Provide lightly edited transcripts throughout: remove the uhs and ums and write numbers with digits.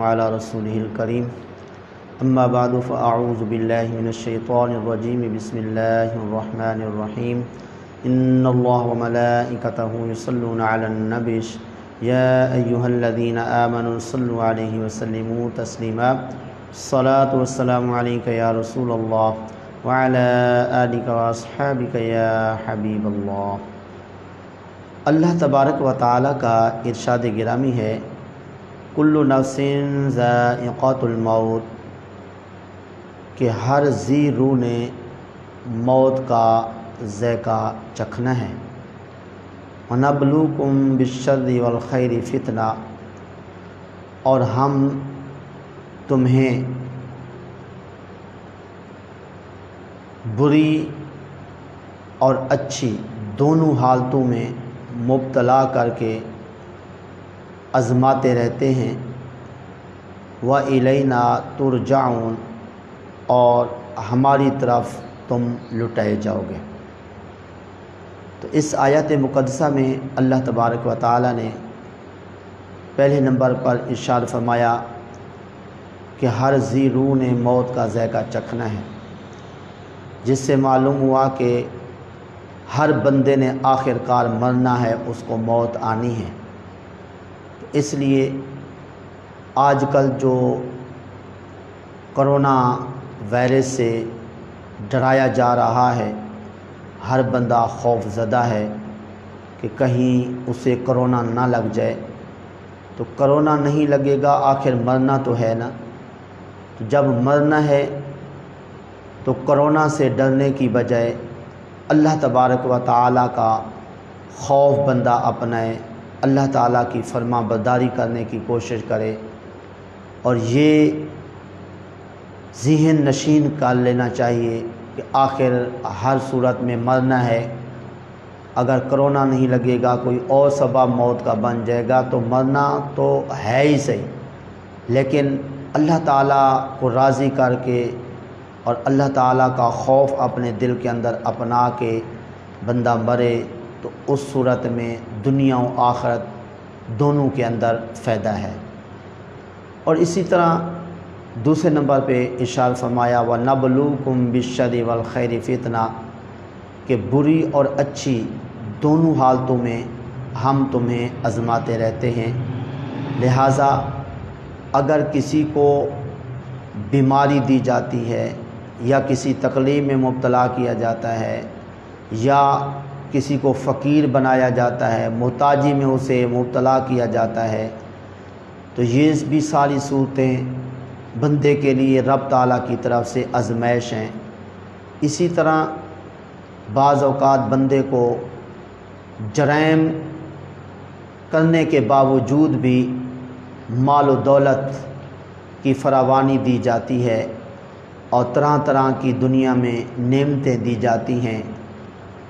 وعلى رسوله الكريم اما بعد فاعوذ بالله من الشيطان الرجيم بسم الله الرحمن الرحيم ان الله وملائكته يصلون على النبي يا ايها الذين امنوا صلوا عليه وسلموا تسليما الصلاة والسلام عليك يا رسول الله وعلى آلك واصحابك يا حبیب اللہ۔ اللہ تبارک و تعالی کا ارشاد گرامی ہے، کل نفس ذائقۃ الموت، کہ ہر ذی روح نے موت کا ذائقہ چکھنا ہے۔ وَنَبْلُوكُمْ بِالشَّرِّ وَالْخَيْرِ فِتْنَةً، اور ہم تمہیں بری اور اچھی دونوں حالتوں میں مبتلا کر کے آزماتے رہتے ہیں۔ وَإِلَيْنَا تُرْجَعُونَ، اور ہماری طرف تم لٹائے جاؤ گے۔ تو اس آیت مقدسہ میں اللہ تبارک و تعالی نے پہلے نمبر پر ارشاد فرمایا کہ ہر ذی روح نے موت کا ذائقہ چکھنا ہے، جس سے معلوم ہوا کہ ہر بندے نے آخر کار مرنا ہے، اس کو موت آنی ہے۔ اس لیے آج کل جو کرونا وائرس سے ڈرایا جا رہا ہے، ہر بندہ خوف زدہ ہے کہ کہیں اسے کرونا نہ لگ جائے۔ تو کرونا نہیں لگے گا، آخر مرنا تو ہے نا۔ تو جب مرنا ہے تو کرونا سے ڈرنے کی بجائے اللہ تبارک و تعالی کا خوف بندہ اپنائے، اللہ تعالیٰ کی فرما برداری کرنے کی کوشش کرے، اور یہ ذہن نشین کر لینا چاہیے کہ آخر ہر صورت میں مرنا ہے۔ اگر کرونا نہیں لگے گا، کوئی اور سبب موت کا بن جائے گا تو مرنا تو ہے ہی صحیح، لیکن اللہ تعالیٰ کو راضی کر کے اور اللہ تعالیٰ کا خوف اپنے دل کے اندر اپنا کے بندہ مرے تو اس صورت میں دنیا و آخرت دونوں کے اندر فائدہ ہے۔ اور اسی طرح دوسرے نمبر پہ ارشاد فرمایا وَنَبْلُوكُمْ بِالشَّرِّ وَالْخَيْرِ فِتْنَةً، کہ بری اور اچھی دونوں حالتوں میں ہم تمہیں آزماتے رہتے ہیں۔ لہٰذا اگر کسی کو بیماری دی جاتی ہے یا کسی تکلیف میں مبتلا کیا جاتا ہے یا کسی کو فقیر بنایا جاتا ہے، محتاجی میں اسے مبتلا کیا جاتا ہے، تو یہ بھی ساری صورتیں بندے کے لیے رب تعالیٰ کی طرف سے آزمائش ہیں۔ اسی طرح بعض اوقات بندے کو جرائم کرنے کے باوجود بھی مال و دولت کی فراوانی دی جاتی ہے اور طرح طرح کی دنیا میں نعمتیں دی جاتی ہیں،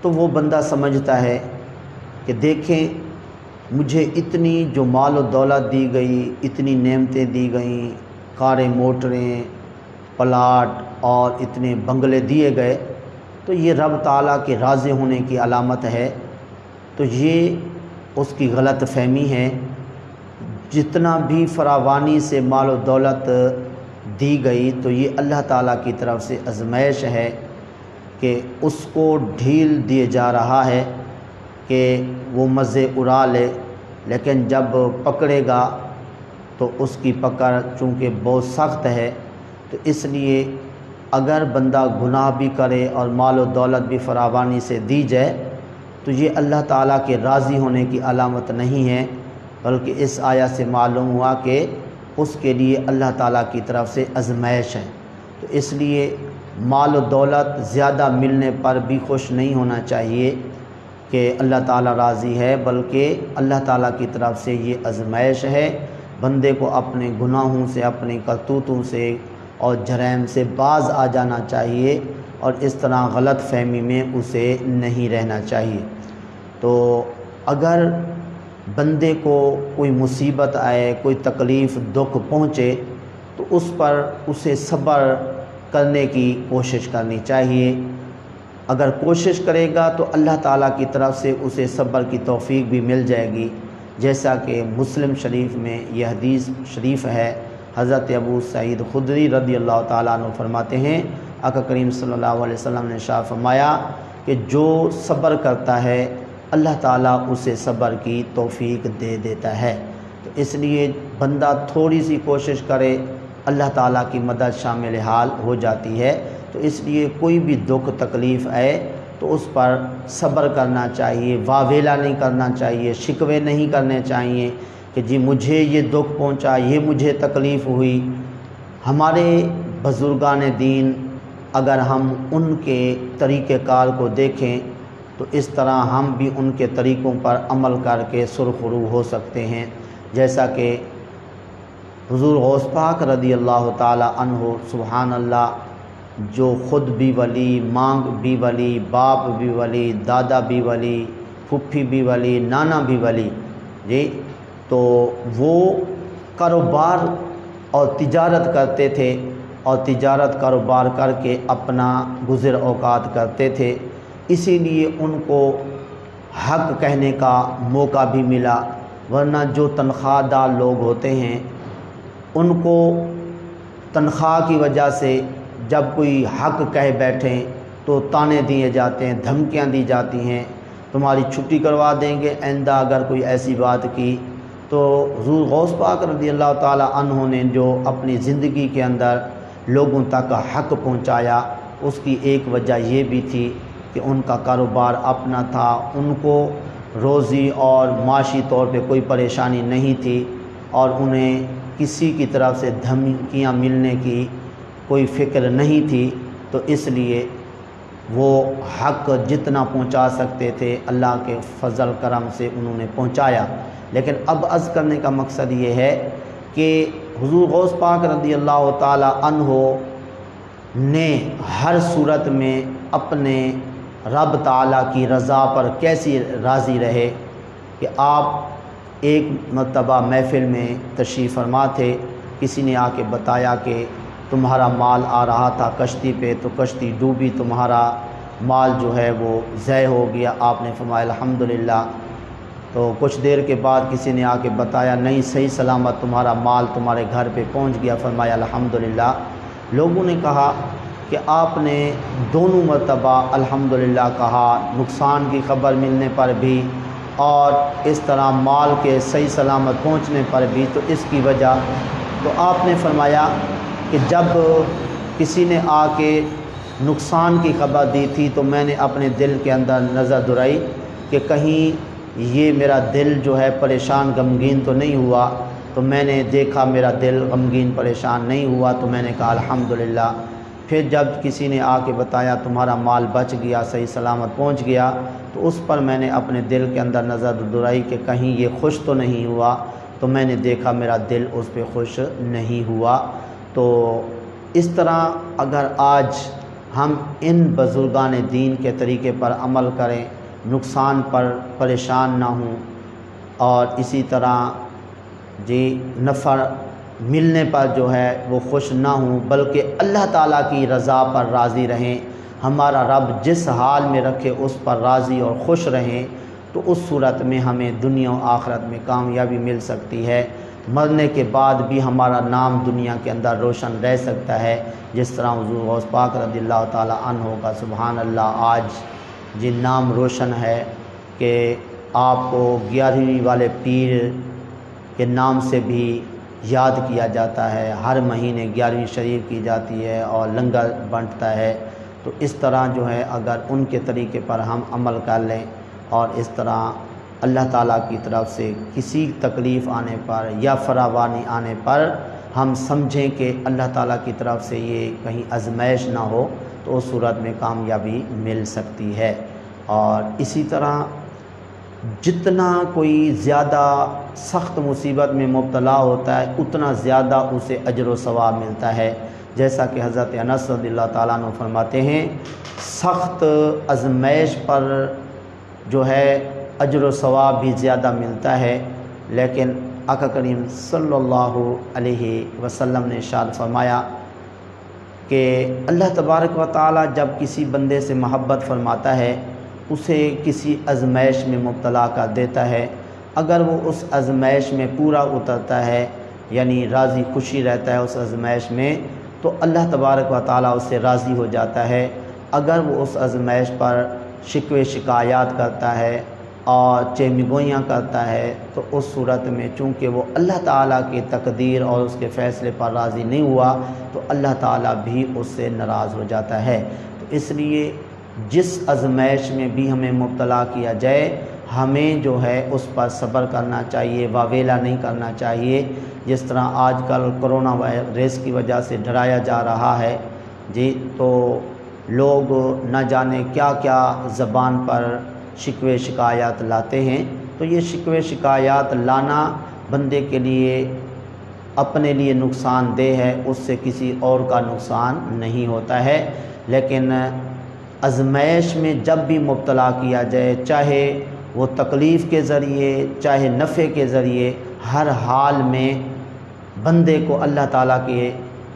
تو وہ بندہ سمجھتا ہے کہ دیکھیں مجھے اتنی جو مال و دولت دی گئی، اتنی نعمتیں دی گئیں، کاریں موٹریں پلاٹ اور اتنے بنگلے دیے گئے، تو یہ رب تعالیٰ کے راضی ہونے کی علامت ہے۔ تو یہ اس کی غلط فہمی ہے۔ جتنا بھی فراوانی سے مال و دولت دی گئی تو یہ اللہ تعالیٰ کی طرف سے آزمائش ہے کہ اس کو ڈھیل دیے جا رہا ہے کہ وہ مزے اڑا لے، لیکن جب پکڑے گا تو اس کی پکڑ چونکہ بہت سخت ہے۔ تو اس لیے اگر بندہ گناہ بھی کرے اور مال و دولت بھی فراوانی سے دی جائے تو یہ اللہ تعالیٰ کے راضی ہونے کی علامت نہیں ہے، بلکہ اس آیت سے معلوم ہوا کہ اس کے لیے اللہ تعالیٰ کی طرف سے آزمائش ہے۔ تو اس لیے مال و دولت زیادہ ملنے پر بھی خوش نہیں ہونا چاہیے کہ اللہ تعالیٰ راضی ہے، بلکہ اللہ تعالیٰ کی طرف سے یہ آزمائش ہے۔ بندے کو اپنے گناہوں سے، اپنی کرتوتوں سے اور جرائم سے باز آ جانا چاہیے، اور اس طرح غلط فہمی میں اسے نہیں رہنا چاہیے۔ تو اگر بندے کو کوئی مصیبت آئے، کوئی تکلیف دکھ پہنچے تو اس پر اسے صبر کرنے کی کوشش کرنی چاہیے۔ اگر کوشش کرے گا تو اللہ تعالیٰ کی طرف سے اسے صبر کی توفیق بھی مل جائے گی، جیسا کہ مسلم شریف میں یہ حدیث شریف ہے حضرت ابو سعید خدری رضی اللہ تعالیٰ عنہ فرماتے ہیں آقا کریم صلی اللہ علیہ وسلم نے ارشاد فرمایا کہ جو صبر کرتا ہے اللہ تعالیٰ اسے صبر کی توفیق دے دیتا ہے۔ تو اس لیے بندہ تھوڑی سی کوشش کرے اللہ تعالیٰ کی مدد شامل حال ہو جاتی ہے۔ تو اس لیے کوئی بھی دکھ تکلیف آئے تو اس پر صبر کرنا چاہیے، واویلا نہیں کرنا چاہیے، شکوے نہیں کرنے چاہیے کہ جی مجھے یہ دکھ پہنچا، یہ مجھے تکلیف ہوئی۔ ہمارے بزرگان دین اگر ہم ان کے طریقہ کار کو دیکھیں تو اس طرح ہم بھی ان کے طریقوں پر عمل کر کے سرخرو ہو سکتے ہیں، جیسا کہ حضور غوث پاک رضی اللہ تعالی عنہ سبحان اللہ، جو خود بھی ولی، مانگ بھی ولی، باپ بھی ولی، دادا بھی ولی، پھپھی بھی ولی، نانا بھی ولی، جی تو وہ کاروبار اور تجارت کرتے تھے اور تجارت کاروبار کر کے اپنا گزر اوقات کرتے تھے، اسی لیے ان کو حق کہنے کا موقع بھی ملا، ورنہ جو تنخواہ دار لوگ ہوتے ہیں ان کو تنخواہ کی وجہ سے جب کوئی حق کہہ بیٹھیں تو تانے دیے جاتے ہیں، دھمکیاں دی جاتی ہیں، تمہاری چھٹی کروا دیں گے آئندہ اگر کوئی ایسی بات کی۔ تو حضور غوث پاک رضی اللہ تعالی عنہ نے جو اپنی زندگی کے اندر لوگوں تک حق پہنچایا، اس کی ایک وجہ یہ بھی تھی کہ ان کا کاروبار اپنا تھا، ان کو روزی اور معاشی طور پہ کوئی پریشانی نہیں تھی اور انہیں کسی کی طرف سے دھمکیاں ملنے کی کوئی فکر نہیں تھی، تو اس لیے وہ حق جتنا پہنچا سکتے تھے اللہ کے فضل کرم سے انہوں نے پہنچایا۔ لیکن اب عرض کرنے کا مقصد یہ ہے کہ حضور غوث پاک رضی اللہ تعالی عنہ نے ہر صورت میں اپنے رب تعالیٰ کی رضا پر کیسی راضی رہے کہ آپ ایک مرتبہ محفل میں تشریف فرما تھے، کسی نے آ کے بتایا کہ تمہارا مال آ رہا تھا کشتی پہ تو کشتی ڈوبی، تمہارا مال جو ہے وہ ضائع ہو گیا۔ آپ نے فرمایا الحمدللہ۔ تو کچھ دیر کے بعد کسی نے آ کے بتایا نہیں، صحیح سلامت تمہارا مال تمہارے گھر پہ پہنچ گیا، فرمایا الحمدللہ۔ لوگوں نے کہا کہ آپ نے دونوں مرتبہ الحمدللہ کہا، نقصان کی خبر ملنے پر بھی اور اس طرح مال کے صحیح سلامت پہنچنے پر بھی، تو اس کی وجہ تو آپ نے فرمایا کہ جب کسی نے آ کے نقصان کی خبر دی تھی تو میں نے اپنے دل کے اندر نظر درائی کہ کہیں یہ میرا دل جو ہے پریشان غمگین تو نہیں ہوا، تو میں نے دیکھا میرا دل غمگین پریشان نہیں ہوا، تو میں نے کہا الحمدللہ۔ پھر جب کسی نے آ کے بتایا تمہارا مال بچ گیا، صحیح سلامت پہنچ گیا، تو اس پر میں نے اپنے دل کے اندر نظر درائی کہ کہیں یہ خوش تو نہیں ہوا، تو میں نے دیکھا میرا دل اس پہ خوش نہیں ہوا۔ تو اس طرح اگر آج ہم ان بزرگان دین کے طریقے پر عمل کریں، نقصان پر پریشان نہ ہوں اور اسی طرح جی نفع ملنے پر جو ہے وہ خوش نہ ہوں، بلکہ اللہ تعالیٰ کی رضا پر راضی رہیں، ہمارا رب جس حال میں رکھے اس پر راضی اور خوش رہیں، تو اس صورت میں ہمیں دنیا و آخرت میں کامیابی مل سکتی ہے، مرنے کے بعد بھی ہمارا نام دنیا کے اندر روشن رہ سکتا ہے، جس طرح حضور غوث پاک رضی اللہ تعالی عنہ کا سبحان اللہ آج جن نام روشن ہے کہ آپ کو 11ویں والے پیر کے نام سے بھی یاد کیا جاتا ہے، ہر مہینے 11ویں شریف کی جاتی ہے اور لنگر بانٹتا ہے۔ تو اس طرح جو ہے اگر ان کے طریقے پر ہم عمل کر لیں اور اس طرح اللہ تعالیٰ کی طرف سے کسی تکلیف آنے پر یا فراوانی آنے پر ہم سمجھیں کہ اللہ تعالیٰ کی طرف سے یہ کہیں آزمائش نہ ہو، تو اس صورت میں کامیابی مل سکتی ہے۔ اور اسی طرح جتنا کوئی زیادہ سخت مصیبت میں مبتلا ہوتا ہے اتنا زیادہ اسے اجر و ثواب ملتا ہے، جیسا کہ حضرت انس رضی اللہ تعالیٰ عنہ فرماتے ہیں سخت آزمائش پر جو ہے اجر و ثواب بھی زیادہ ملتا ہے، لیکن آقا کریم صلی اللہ علیہ وسلم نے ارشاد فرمایا کہ اللہ تبارک و تعالی جب کسی بندے سے محبت فرماتا ہے اسے کسی آزمائش میں مبتلا کر دیتا ہے، اگر وہ اس آزمائش میں پورا اترتا ہے یعنی راضی خوشی رہتا ہے اس آزمائش میں، تو اللہ تبارک و تعالیٰ اس سے راضی ہو جاتا ہے۔ اگر وہ اس آزمائش پر شکوے شکایات کرتا ہے اور چیمگوئیاں کرتا ہے تو اس صورت میں چونکہ وہ اللہ تعالیٰ کی تقدیر اور اس کے فیصلے پر راضی نہیں ہوا تو اللہ تعالیٰ بھی اس سے ناراض ہو جاتا ہے۔ تو اس لیے جس آزمائش میں بھی ہمیں مبتلا کیا جائے ہمیں جو ہے اس پر صبر کرنا چاہیے، واویلا نہیں کرنا چاہیے۔ جس طرح آج کل کرونا وائرس کی وجہ سے ڈرایا جا رہا ہے جی، تو لوگ نہ جانے کیا کیا زبان پر شکوے شکایات لاتے ہیں، تو یہ شکوے شکایات لانا بندے کے لیے اپنے لیے نقصان دہ ہے، اس سے کسی اور کا نقصان نہیں ہوتا ہے۔ لیکن آزمائش میں جب بھی مبتلا کیا جائے، چاہے وہ تکلیف کے ذریعے چاہے نفع کے ذریعے، ہر حال میں بندے کو اللہ تعالیٰ کی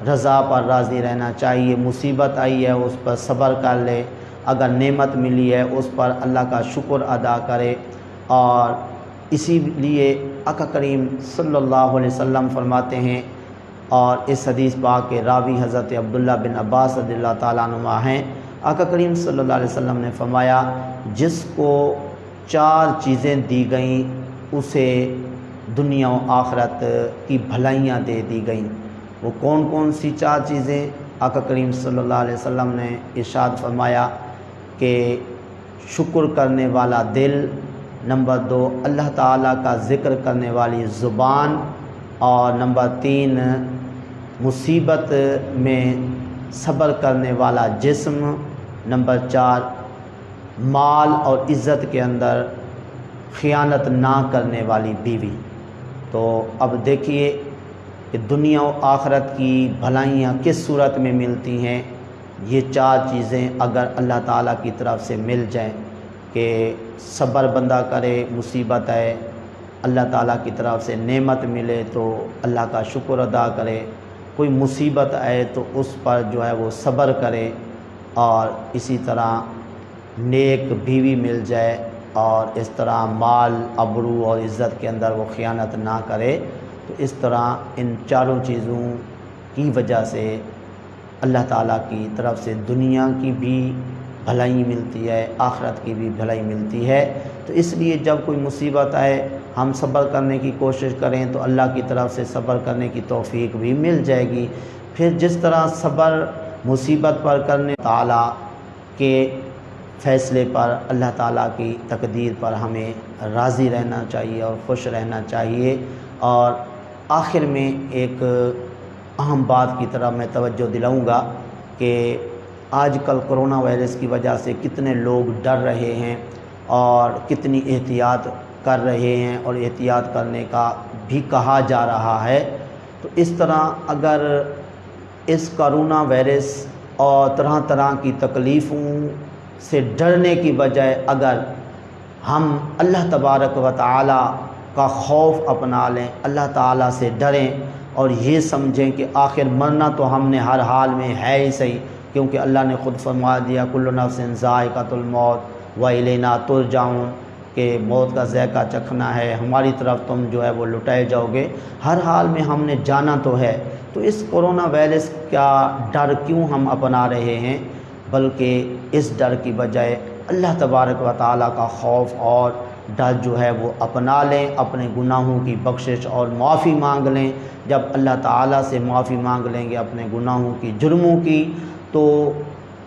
رضا پر راضی رہنا چاہیے۔ مصیبت آئی ہے اس پر صبر کر لے، اگر نعمت ملی ہے اس پر اللہ کا شکر ادا کرے۔ اور اسی لیے آقا کریم صلی اللہ علیہ وسلم فرماتے ہیں، اور اس حدیث پاک کے راوی حضرت عبداللہ بن عباس رضی اللہ تعالیٰ عنہما ہیں، آقا کریم صلی اللہ علیہ وسلم نے فرمایا جس کو 4 چیزیں دی گئیں اسے دنیا و آخرت کی بھلائیاں دے دی گئیں۔ وہ کون کون سی 4 چیزیں؟ آقا کریم صلی اللہ علیہ وسلم نے ارشاد فرمایا کہ شکر کرنے والا دل، نمبر 2 اللہ تعالیٰ کا ذکر کرنے والی زبان، اور نمبر 3 مصیبت میں صبر کرنے والا جسم، نمبر 4 مال اور عزت کے اندر خیانت نہ کرنے والی بیوی۔ تو اب دیکھیے کہ دنیا و آخرت کی بھلائیاں کس صورت میں ملتی ہیں۔ یہ 4 چیزیں اگر اللہ تعالیٰ کی طرف سے مل جائیں کہ صبر بندہ کرے، مصیبت ہے اللہ تعالیٰ کی طرف سے نعمت ملے تو اللہ کا شکر ادا کرے، کوئی مصیبت آئے تو اس پر جو ہے وہ صبر کرے، اور اسی طرح نیک بیوی مل جائے، اور اس طرح مال، ابرو اور عزت کے اندر وہ خیانت نہ کرے۔ تو اس طرح ان 4 چیزوں کی وجہ سے اللہ تعالیٰ کی طرف سے دنیا کی بھی بھلائی ملتی ہے، آخرت کی بھی بھلائی ملتی ہے۔ تو اس لیے جب کوئی مصیبت آئے ہم صبر کرنے کی کوشش کریں تو اللہ کی طرف سے صبر کرنے کی توفیق بھی مل جائے گی۔ پھر جس طرح صبر مصیبت پر کرنے، تعالیٰ کے فیصلے پر، اللہ تعالیٰ کی تقدیر پر ہمیں راضی رہنا چاہیے اور خوش رہنا چاہیے۔ اور آخر میں ایک اہم بات کی طرف میں توجہ دلاؤں گا کہ آج کل کرونا وائرس کی وجہ سے کتنے لوگ ڈر رہے ہیں اور کتنی احتیاط کر رہے ہیں، اور احتیاط کرنے کا بھی کہا جا رہا ہے۔ تو اس طرح اگر اس کرونا وائرس اور طرح طرح کی تکلیفوں سے ڈرنے کی بجائے اگر ہم اللہ تبارک و تعالی کا خوف اپنا لیں، اللہ تعالیٰ سے ڈریں اور یہ سمجھیں کہ آخر مرنا تو ہم نے ہر حال میں ہے ہی صحیح، کیونکہ اللہ نے خود فرما دیا کل نفس ذائقۃ الموت والینا ترجعون، کہ موت کا ذائقہ چکھنا ہے، ہماری طرف تم جو ہے وہ لٹائے جاؤ گے، ہر حال میں ہم نے جانا تو ہے۔ تو اس کرونا وائرس کا ڈر کیوں ہم اپنا رہے ہیں، بلکہ اس ڈر کی بجائے اللہ تبارک و تعالیٰ کا خوف اور ڈر جو ہے وہ اپنا لیں، اپنے گناہوں کی بخشش اور معافی مانگ لیں۔ جب اللہ تعالیٰ سے معافی مانگ لیں گے اپنے گناہوں کی، جرموں کی، تو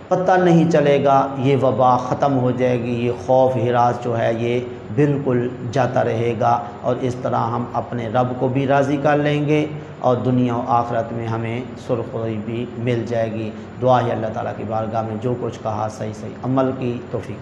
پتہ نہیں چلے گا، یہ وبا ختم ہو جائے گی، یہ خوف ہراس جو ہے یہ بالکل جاتا رہے گا، اور اس طرح ہم اپنے رب کو بھی راضی کر لیں گے اور دنیا و آخرت میں ہمیں سرخروئی بھی مل جائے گی۔ دعا ہے اللہ تعالیٰ کی بارگاہ میں جو کچھ کہا صحیح عمل کی توفیق